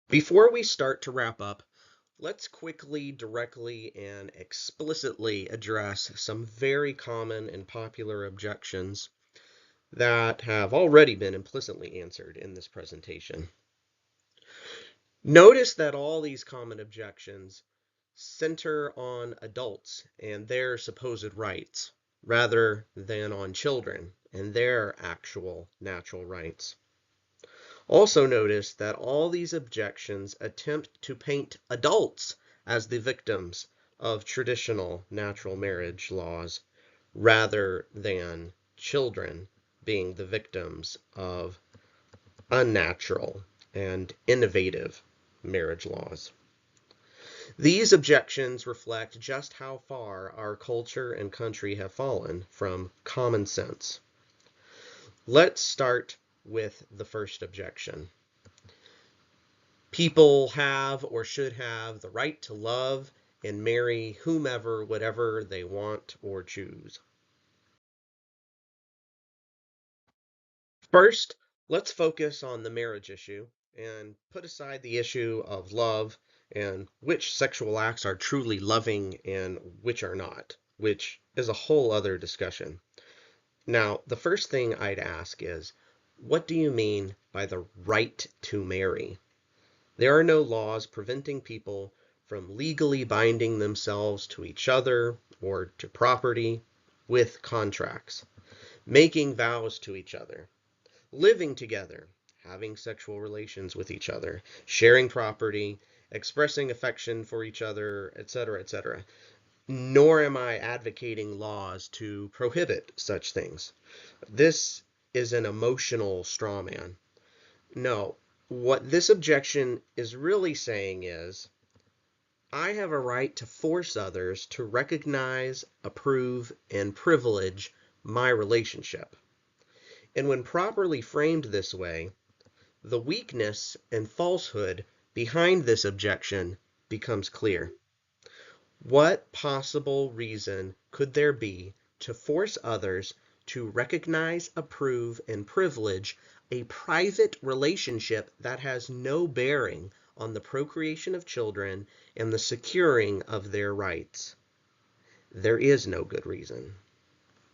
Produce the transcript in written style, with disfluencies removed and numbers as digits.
Before we start to wrap up, let's quickly, directly, and explicitly address some very common and popular objections that have already been implicitly answered in this presentation. Notice that all these common objections center on adults and their supposed rights, rather than on children and their actual natural rights. Also notice that all these objections attempt to paint adults as the victims of traditional natural marriage laws rather than children being the victims of unnatural and innovative marriage laws. These objections reflect just how far our culture and country have fallen from common sense. Let's start with the first objection. People have or should have the right to love and marry whomever, whatever they want or choose. First, let's focus on the marriage issue and put aside the issue of love and which sexual acts are truly loving and which are not, which is a whole other discussion. Now, the first thing I'd ask is, what do you mean by the right to marry? There are no laws preventing people from legally binding themselves to each other or to property with contracts, making vows to each other, living together, having sexual relations with each other, sharing property, expressing affection for each other, etc., etc. Nor am I advocating laws to prohibit such things. This is an emotional straw man. No, what this objection is really saying is, I have a right to force others to recognize, approve, and privilege my relationship. And when properly framed this way, the weakness and falsehood behind this objection becomes clear. What possible reason could there be to force others to recognize, approve, and privilege a private relationship that has no bearing on the procreation of children and the securing of their rights? There is no good reason.